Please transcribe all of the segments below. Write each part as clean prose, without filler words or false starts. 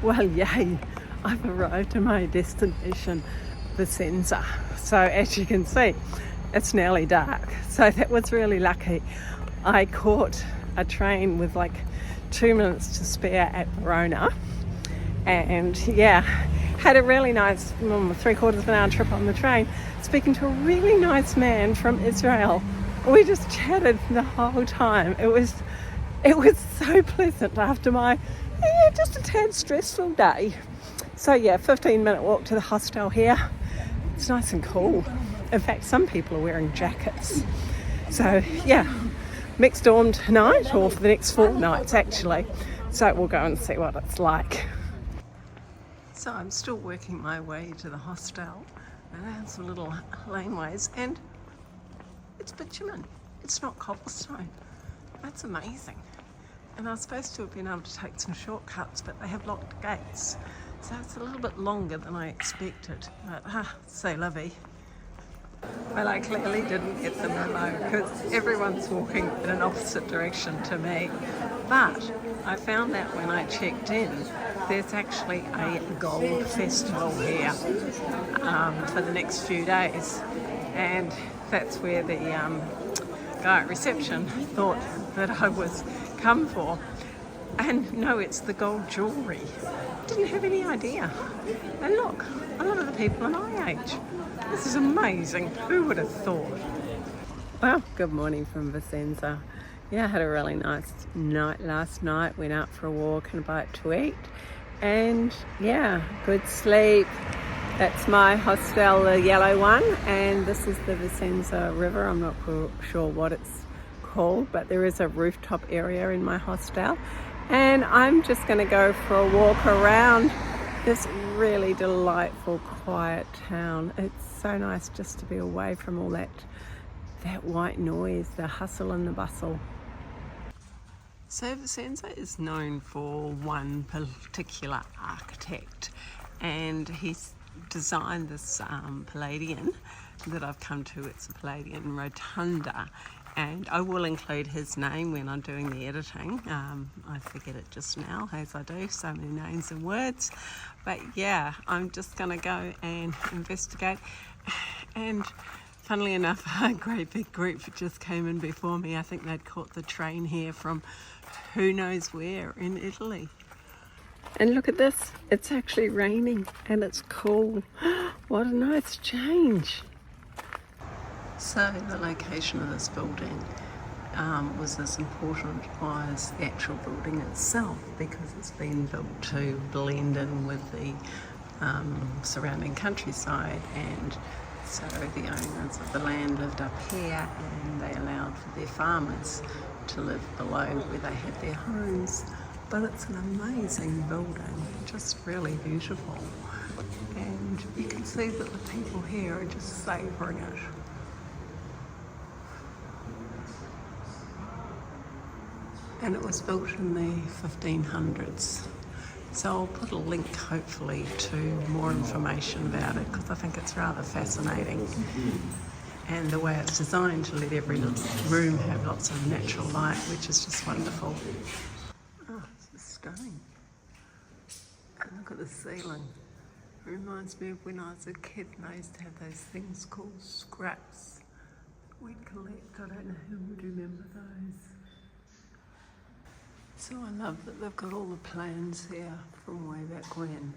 Well, yay, I've arrived at my destination, Vicenza. So as you can see, it's nearly dark. So that was really lucky. I caught a train with like 2 minutes to spare at Verona. And yeah, had a really nice 3/4 of an hour trip on the train, speaking to a really nice man from Israel. We just chatted the whole time. It was so pleasant after my just a tad stressful day. So yeah, 15-minute walk to the hostel here. It's nice and cool. In fact, some people are wearing jackets. So yeah, mixed dorm tonight, or for the next 4 nights actually. So we'll go and see what it's like. So I'm still working my way to the hostel around some little laneways, and it's bitumen. It's not cobblestone. That's amazing. And I was supposed to have been able to take some shortcuts, but they have locked gates. So it's a little bit longer than I expected. But c'est la vie. Well, I clearly didn't get the memo because everyone's walking in an opposite direction to me. But I found out when I checked in, there's actually a gold festival here for the next few days. And that's where the guy at reception thought that I was come for. And no, it's the gold jewellery. Didn't have any idea. And look, a lot of the people are my age. This is amazing. Who would have thought? Well, good morning from Vicenza. Yeah, I had a really nice night last night. Went out for a walk and a bite to eat. And yeah, good sleep. That's my hostel, the yellow one. And this is the Vicenza River. I'm not sure what it's called, but there is a rooftop area in my hostel. And I'm just going to go for a walk around this really delightful, quiet town. It's so nice just to be away from all that white noise, the hustle and the bustle. So Vicenza is known for one particular architect, and he's designed this Palladian that I've come to. It's a Palladian rotunda, and I will include his name when I'm doing the editing. I forget it just now, as I do, so many names and words. But yeah, I'm just going to go and investigate. And funnily enough, a great big group just came in before me. I think they'd caught the train here from who knows where in Italy. And look at this, it's actually raining and it's cool. What a nice change. So the location of this building was as important as the actual building itself, because it's been built to blend in with the surrounding countryside, and so the owners of the land lived up here and they allowed for their farmers to live below where they had their homes. But it's an amazing building, just really beautiful, and you can see that the people here are just savouring it. And it was built in the 1500s. So I'll put a link hopefully to more information about it, because I think it's rather fascinating. And the way it's designed to let every room have lots of natural light, which is just wonderful. Oh, this is stunning. And look at the ceiling. It reminds me of when I was a kid and I used to have those things called scraps that we'd collect. I don't know who would remember those. So I love that they've got all the plans here from way back when.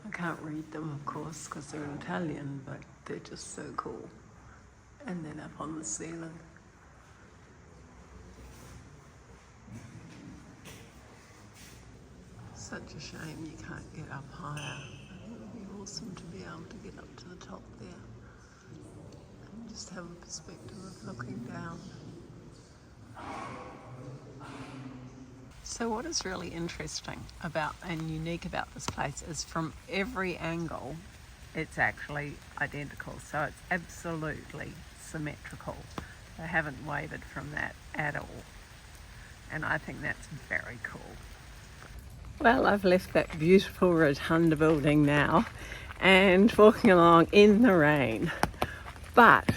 I can't read them, of course, because they're in Italian, but they're just so cool. And then up on the ceiling. Such a shame you can't get up higher. It would be awesome to be able to get up to the top there and just have a perspective of looking down. So what is really interesting about and unique about this place is from every angle it's actually identical. So it's absolutely symmetrical. They haven't wavered from that at all. And I think that's very cool. Well, I've left that beautiful rotunda building now and walking along in the rain. But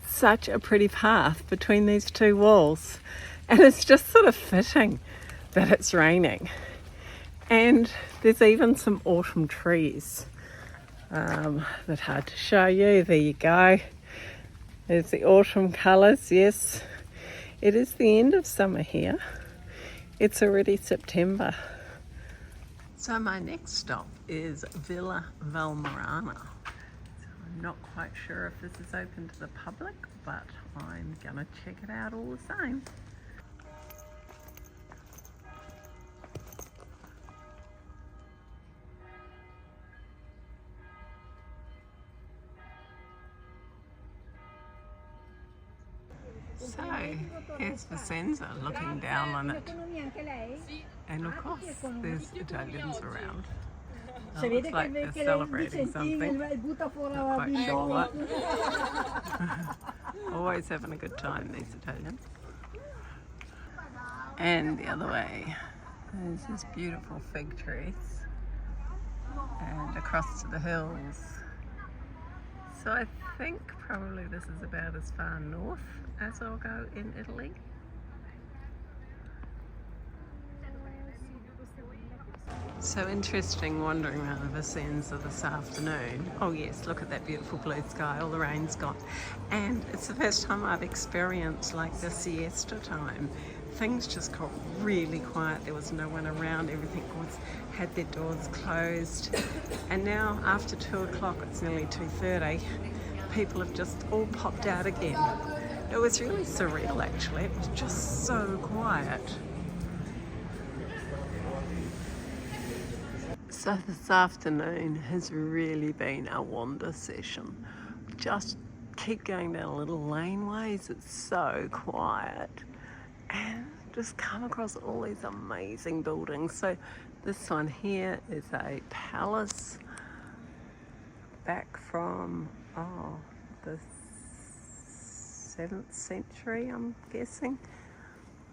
such a pretty path between these two walls. And it's just sort of fitting that it's raining. And there's even some autumn trees that hard to show you. There you go. There's the autumn colours. Yes, it is the end of summer here. It's already September. So my next stop is Villa Valmarana. So I'm not quite sure if this is open to the public, but I'm gonna check it out all the same. So here's Vicenza looking down on it, and of course there's Italians around. It looks like they're celebrating something, not quite sure what. Always having a good time, these Italians. And the other way, there's this beautiful fig trees, and across to the hills. So I think probably this is about as far north as I'll go in Italy. So interesting wandering around Vicenza this afternoon. Oh yes, look at that beautiful blue sky, all the rain's gone. And it's the first time I've experienced like the siesta time. Things just got really quiet, there was no one around, everything had their doors closed. And now after 2 o'clock, it's nearly 2:30, people have just all popped out again. It was really surreal actually, it was just so quiet. So this afternoon has really been a wander session. Just keep going down little laneways, it's so quiet. And just come across all these amazing buildings. So this one here is a palace back from, the 7th century, I'm guessing.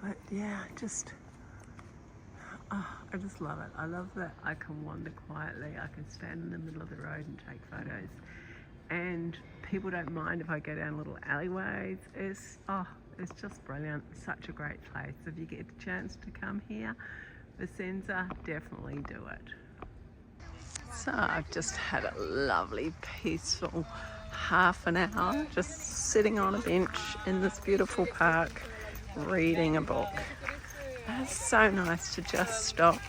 But yeah, I just love it. I love that I can wander quietly. I can stand in the middle of the road and take photos. And people don't mind if I go down little alleyways. It's just brilliant. Such a great place. If you get a chance to come here, Vicenza, definitely do it. So I've just had a lovely, peaceful half an hour just sitting on a bench in this beautiful park reading a book. It's so nice to just stop.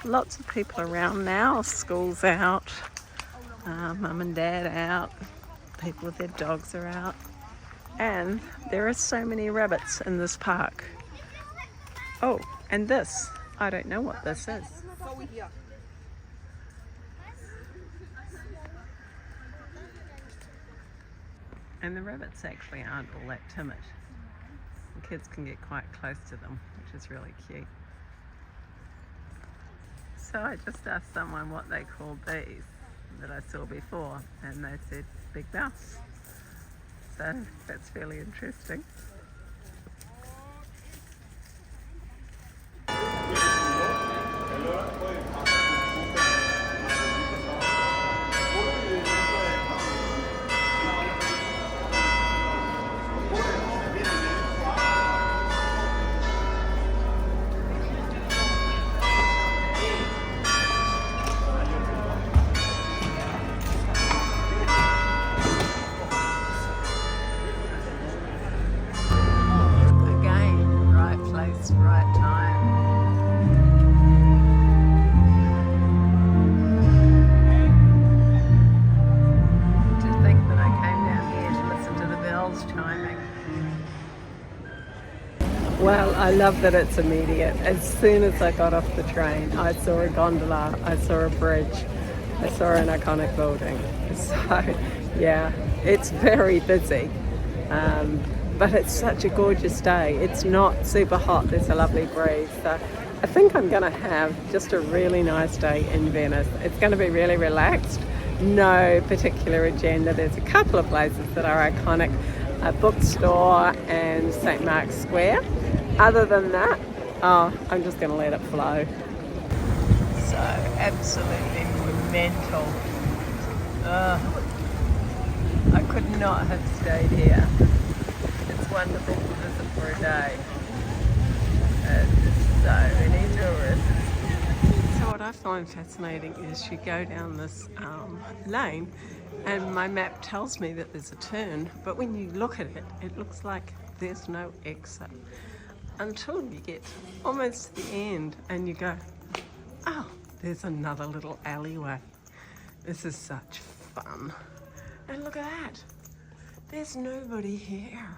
Lots of people around now, school's out, mum and dad out, people with their dogs are out, and there are so many rabbits in this park. Oh, and this, I don't know what this is. And the rabbits actually aren't all that timid. The kids can get quite close to them, which is really cute. So I just asked someone what they called these that I saw before, and they said big mouse. So that's fairly interesting. Right time. To think that I came down here to listen to the bells chiming. Well, I love that it's immediate. As soon as I got off the train, I saw a gondola, I saw a bridge, I saw an iconic building. So yeah, it's very busy. But it's such a gorgeous day. It's not super hot, there's a lovely breeze. So I think I'm gonna have just a really nice day in Venice. It's gonna be really relaxed, no particular agenda. There's a couple of places that are iconic, a bookstore and St. Mark's Square. Other than that, I'm just gonna let it flow. So absolutely mental. I could not have stayed here. Wonderful to visit for a day. So many tourists. So what I find fascinating is you go down this lane and my map tells me that there's a turn, but when you look at it, it looks like there's no exit until you get almost to the end and you go, oh, there's another little alleyway. This is such fun. And look at that. There's nobody here.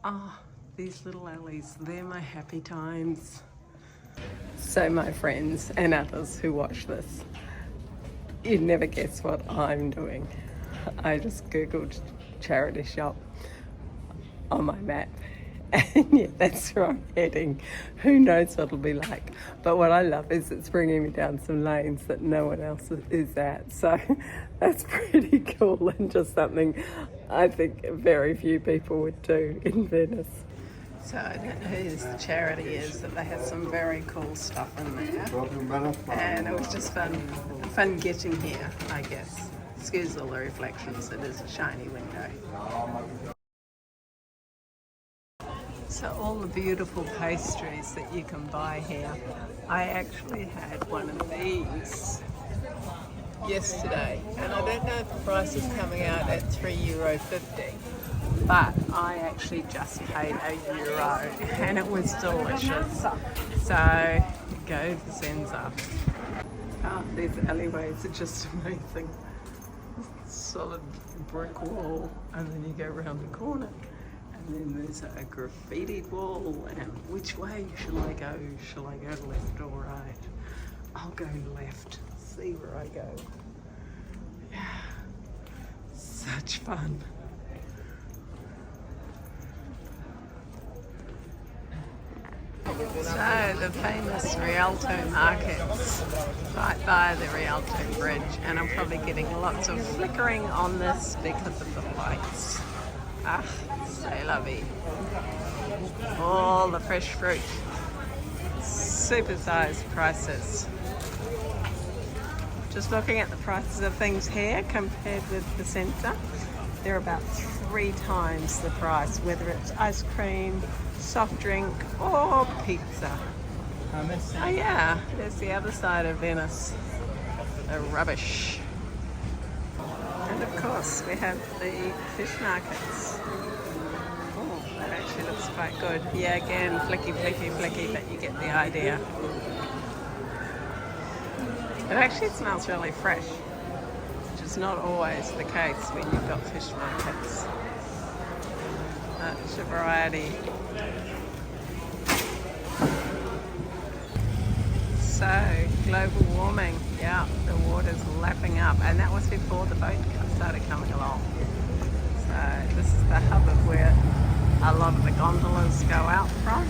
Ah, these little alleys, they're my happy times. So my friends and others who watch this, you'd never guess what I'm doing. I just Googled charity shop on my map. And yeah, that's where I'm heading. Who knows what it'll be like. But what I love is it's bringing me down some lanes that no one else is at. So that's pretty cool and just something I think very few people would do in Venice. So I don't know whose charity is, but they had some very cool stuff in there. And it was just fun getting here, I guess. Excuse all the reflections, it is a shiny window. So all the beautiful pastries that you can buy here. I actually had one of these yesterday, and I don't know if the price is coming out at €3.50, but I actually just paid €1 and it was delicious. So go Vicenza. Oh, these alleyways are just amazing. Solid brick wall, and then you go around the corner. And then there's a graffiti wall, and which way shall I go? Shall I go left or right? I'll go left, see where I go. Yeah, such fun. So the famous Rialto markets right by the Rialto Bridge, and I'm probably getting lots of flickering on this because of the lights. Ah, c'est la vie. All the fresh fruit, supersized prices. Just looking at the prices of things here compared with Vicenza, they're about 3 times the price, whether it's ice cream, soft drink or pizza. Oh yeah, there's the other side of Venice, the rubbish. And of course we have the fish markets. Oh, that actually looks quite good. Yeah, again, flicky, but you get the idea. It actually smells really fresh, which is not always the case when you've got fish markets. It's a variety. So, global warming, yeah, the water's lapping up, and that was before the boat started coming along. So this is the hub of where a lot of the gondolas go out from.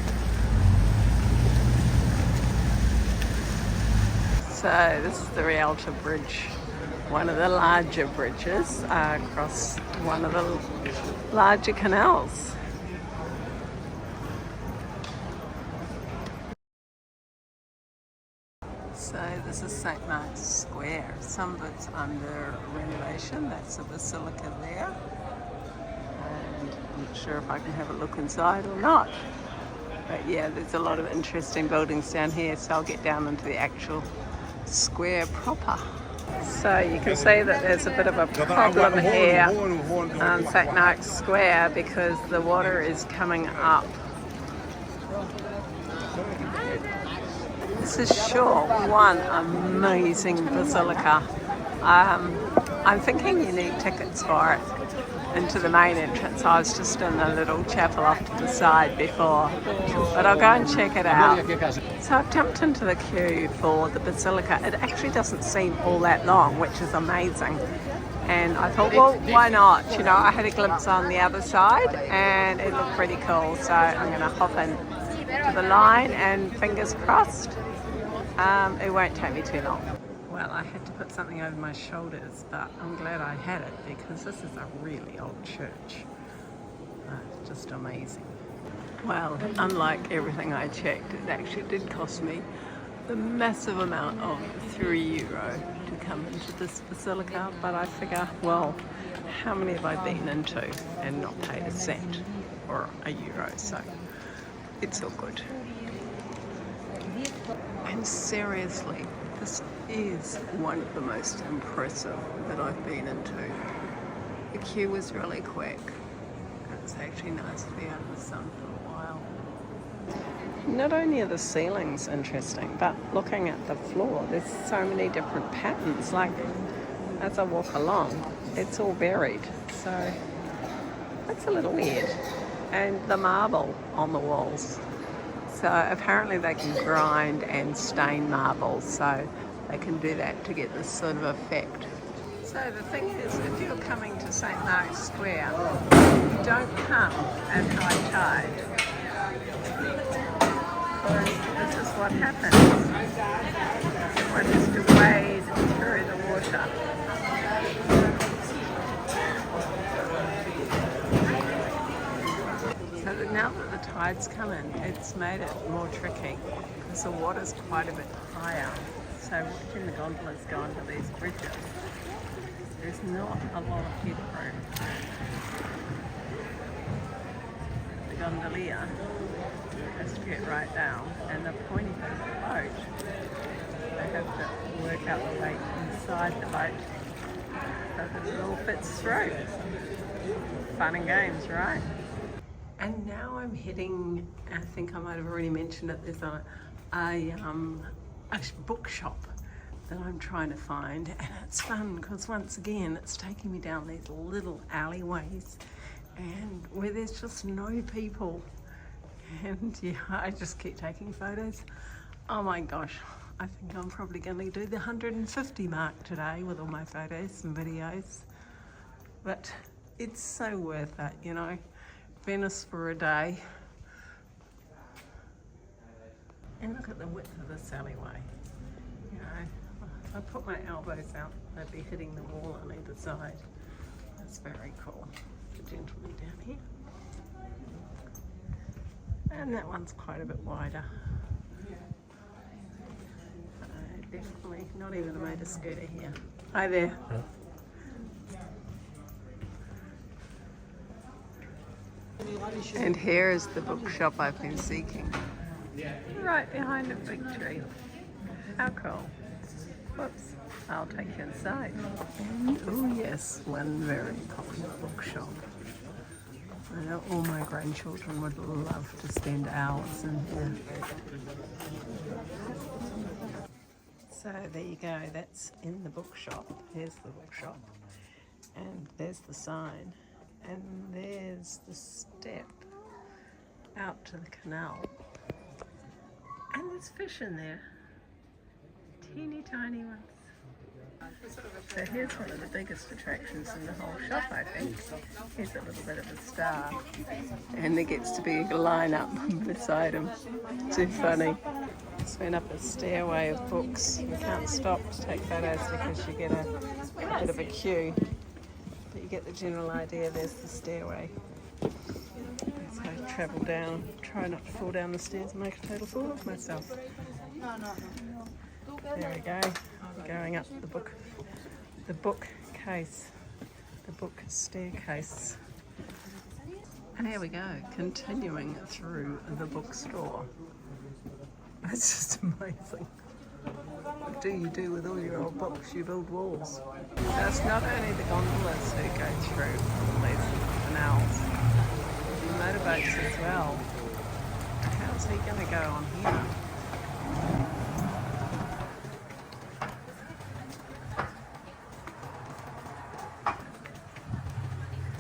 So this is the Rialto Bridge, one of the larger bridges across one of the larger canals. So this is St. Mark's Square. Some of it's under renovation. That's a basilica there. And I'm not sure if I can have a look inside or not. But yeah, there's a lot of interesting buildings down here, so I'll get down into the actual square proper. So you can see that there's a bit of a problem here on St. Mark's Square because the water is coming up. This is sure one amazing basilica. I'm thinking you need tickets for it into the main entrance. I was just in the little chapel off to the side before, but I'll go and check it out. So I've jumped into the queue for the basilica. It actually doesn't seem all that long, which is amazing. And I thought, well, why not? You know, I had a glimpse on the other side and it looked pretty cool. So I'm going to hop in to the line and fingers crossed, it won't take me too long. Well, I had to put something over my shoulders, but I'm glad I had it because this is a really old church. Just amazing. Well, unlike everything I checked, it actually did cost me the massive amount of €3 to come into this basilica, but I figure, well, how many have I been into and not paid a cent or €1, so it's all good. And seriously, this is one of the most impressive that I've been into. The queue was really quick. It's actually nice to be out in the sun for a while. Not only are the ceilings interesting, but looking at the floor, there's so many different patterns. Like, as I walk along, it's all varied. So that's a little weird. And the marble on the walls. So apparently they can grind and stain marble, so they can do that to get this sort of effect. So the thing is, if you're coming to St. Mark's Square, don't come at high tide. Because this is what happens. Everyone has to wade through the water. So that now that the tide's come in, it's made it more tricky because the water's quite a bit higher. So watching the gondolas go under these bridges, there's not a lot of headroom. The gondolier has to get right down, and the pointy bit of the boat, they have to work out the weight inside the boat so that it all fits through. Fun and games, right? And now I'm heading, I think I might have already mentioned it, there's a bookshop that I'm trying to find, and it's fun because once again it's taking me down these little alleyways and where there's just no people, and yeah, I just keep taking photos. Oh my gosh, I think I'm probably going to do the 150 mark today with all my photos and videos, but it's so worth it, you know. Venice for a day. And look at the width of this alleyway. You know, if I put my elbows out, they'd be hitting the wall on either side. That's very cool. The gentleman down here. And that one's quite a bit wider. Definitely not even a motor scooter here. Hi there. And here is the bookshop I've been seeking. Right behind a big tree. How cool. Whoops, I'll take you inside. And oh yes, one very popular bookshop. I know all my grandchildren would love to spend hours in here. So there you go, that's in the bookshop. Here's the bookshop. And there's the sign. And there's the step out to the canal. And there's fish in there. Teeny tiny ones. So here's one of the biggest attractions in the whole shop, I think. Here's a little bit of a star. And there gets to be a line up beside him. Too funny. It's been up a stairway of books. You can't stop to take photos because you get a bit of a queue. But you get the general idea. There's the stairway. So I travel down, try not to fall down the stairs and make a total fool of myself. There we go. Going up the book staircase. And here we go, continuing through the bookstore. It's just amazing. What do you do with all your old books? You build walls. So it's not only the gondolas who go through all these canals, the motorboats as well. How's he going to go on here?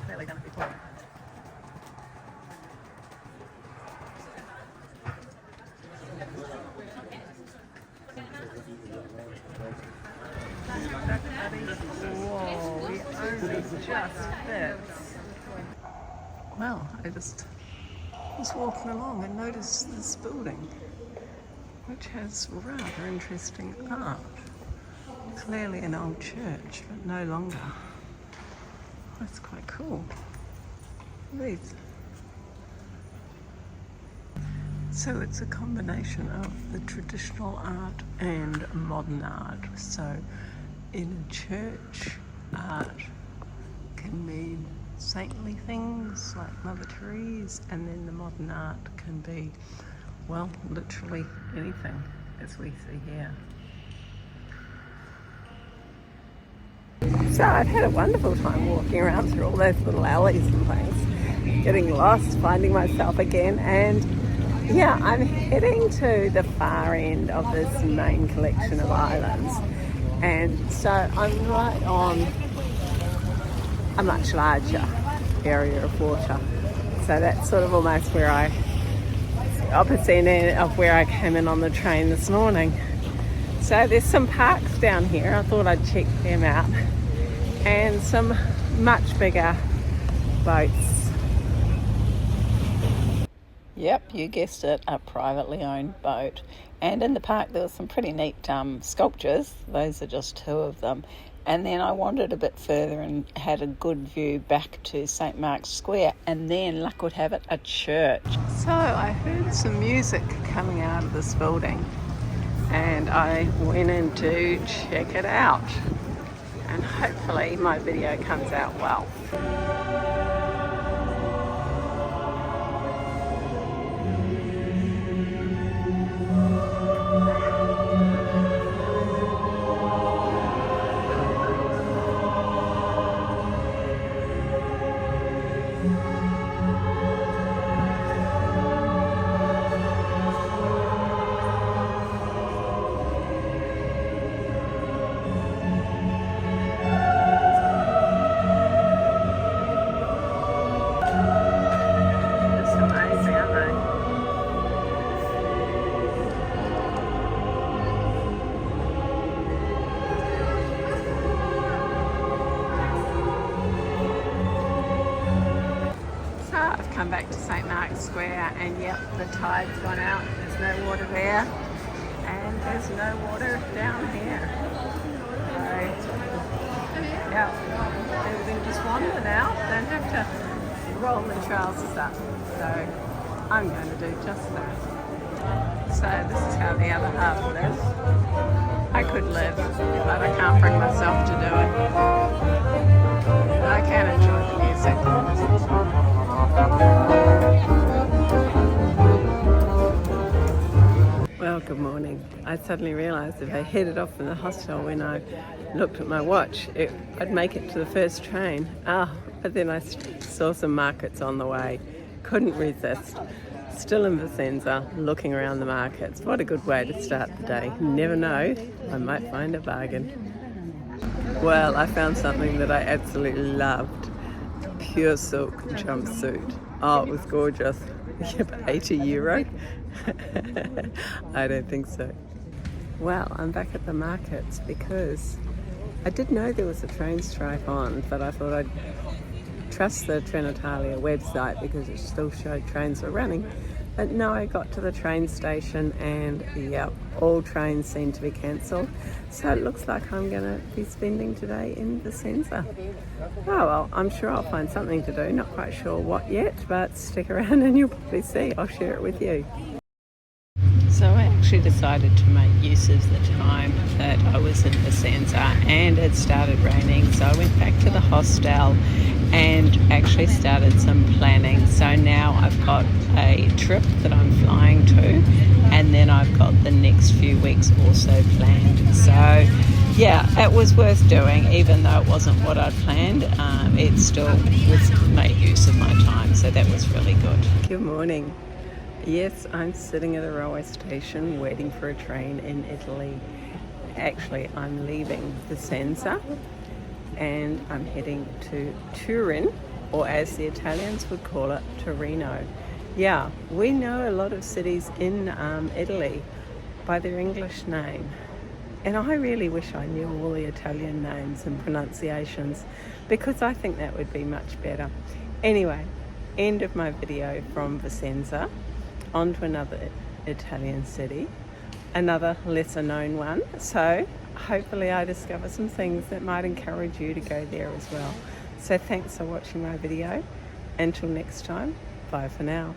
Clearly going to be fun. Whoa, he only just fits. Well, I just was walking along and noticed this building, which has rather interesting art. Clearly an old church, but no longer. That's quite cool. These. So it's a combination of the traditional art and modern art. So in a church, art can mean saintly things like Mother Teresa, and then the modern art can be, well, literally anything. as we see here. So I've had a wonderful time walking around through all those little alleys and things, getting lost, finding myself again, and yeah, I'm heading to the far end of this main collection of islands, and so I'm right on a much larger area of water. So that's sort of almost where opposite end of where I came in on the train this morning. So there's some parks down here. I thought I'd check them out, and some much bigger boats. Yep, you guessed it, a privately owned boat. And in the park there were some pretty neat sculptures. Those are just two of them. And then I wandered a bit further and had a good view back to St. Mark's Square, and then, luck would have it, a church. So I heard some music coming out of this building, and I went in to check it out. And hopefully my video comes out well. Come back to St. Mark's Square, and yep, the tide's gone out. There's no water there, and there's no water down here. So, yeah, everything just wander now. Don't have to roll my trousers up. So I'm going to do just that. So this is how the other half lives. I could live, but I can't bring myself to do it. But I can enjoy the music. Well, good morning. I suddenly realised if I headed off from the hostel when I looked at my watch, I'd make it to the first train. But then I saw some markets on the way. Couldn't resist. Still in Vicenza, looking around the markets. What a good way to start the day. You never know, I might find a bargain. Well, I found something that I absolutely loved. Pure silk jumpsuit. Oh, it was gorgeous. Yep, €80. I don't think so. Well, I'm back at the markets because I did know there was a train strike on, but I thought I'd trust the Trenitalia website because it still showed trains were running. But no, I got to the train station and yeah, all trains seem to be cancelled. So it looks like I'm going to be spending today in Vicenza. Oh well, I'm sure I'll find something to do. Not quite sure what yet, but stick around and you'll probably see. I'll share it with you. So I actually decided to make use of the time that I was in Vicenza and it started raining. So I went back to the hostel and actually started some planning. So now I've got a trip that I'm flying to, and then I've got the next few weeks also planned. So yeah, it was worth doing, even though it wasn't what I'd planned. It still made use of my time, so that was really good. Good morning. Yes, I'm sitting at a railway station waiting for a train in Italy. Actually, I'm leaving Vicenza and I'm heading to Turin, or as the Italians would call it, Torino. Yeah, we know a lot of cities in Italy by their English name. And I really wish I knew all the Italian names and pronunciations, because I think that would be much better. Anyway, end of my video from Vicenza. On to another Italian city, another lesser known one. So hopefully I discover some things that might encourage you to go there as well. So thanks for watching my video. Until next time, bye for now.